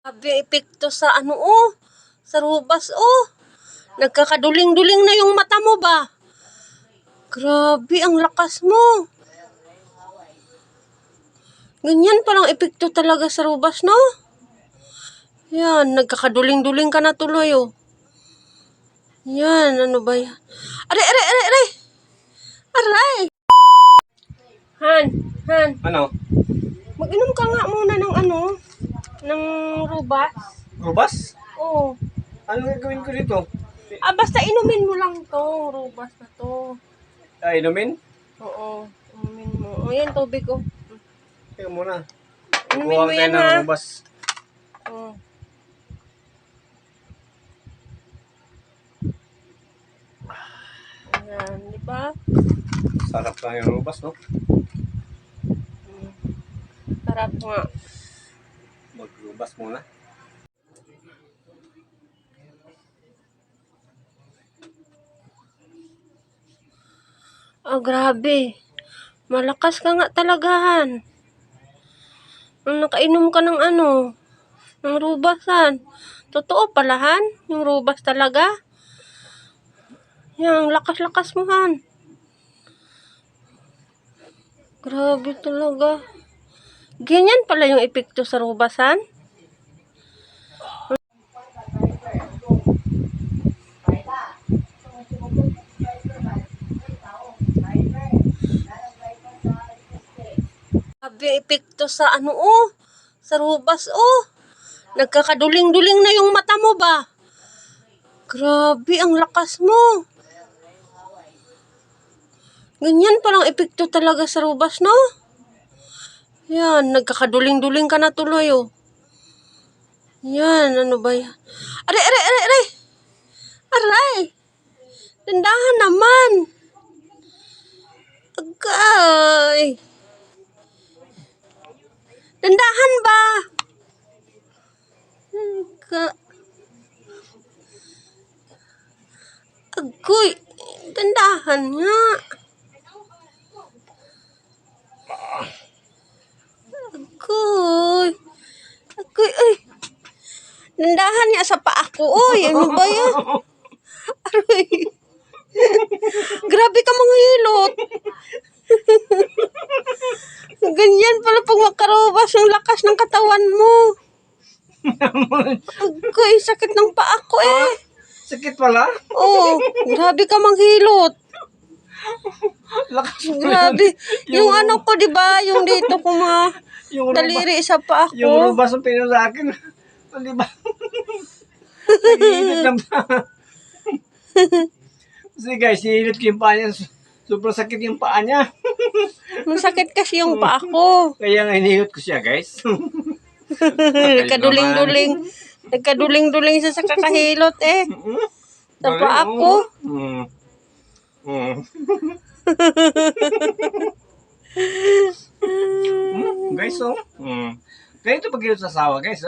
Grabe epekto sa ano sa rubas Nagkakaduling-duling na yung mata mo ba? Grabe ang lakas mo. Ganyan palang epekto talaga sa rubas, no? Yan, nagkakaduling-duling ka na tuloy, Yan, ano ba yan? Aray! Aray! Han. Ano? Mag-inom ka nga muna ng ng rubas. Rubas? Oo. Ano gagawin ko dito? Basta inumin mo lang to, rubas na to. Inumin? Oo, inumin mo. Yan, tubig ko. Teka muna. Inumin mo yan, ng ha? rubas. Oo. Ayan, di ba? Sarap lang yung rubas, no? Sarap nga. Magrubas muna. Grabe. Malakas ka nga talagahan. Nakainom ka ng ng rubasan. Totoo palahan, yung rubas talaga. Yan, lakas-lakas mo, Han. Grabe talaga. Ganyan pala yung epekto sa rubasan. Grabe epekto sa sa rubas, Nagkakaduling-duling na yung mata mo ba? Grabe ang lakas mo. Ganyan palang epekto talaga sa rubas, no? Yan, nagkakaduling-duling ka na tuloy, Yan, ano ba yan? Aray! Dandahan naman. Agay. Dandahan ba? Agoy. Dandahan nga. Agoy, ay. Dandahan nga sa paa ko, Ano ba yan? Aray. Grabe ka mga hilot. Ganyan pala pag makarubas yung lakas ng katawan mo. Agoy, sakit ng paa ko Sakit pala? Oo, grabe ka manghilot. Lakas mo Grabe. yun. Yung ko, di ba? Yung dito ko Yung daliri sa paa ko. Yung rubas ang pinag sa akin. Di ba? Nag-iinit lang ba? Kasi guys, sinilip ko yung paa niya. Sobrang sakit yung paa niya. Masakit kasi yung paa ko. Kaya nga hinihot ko siya, guys. Nagkaduling-duling. Nagkaduling-duling siya sa kakahilot Sa paa ko. Guys, ganito pag sa asawa, guys,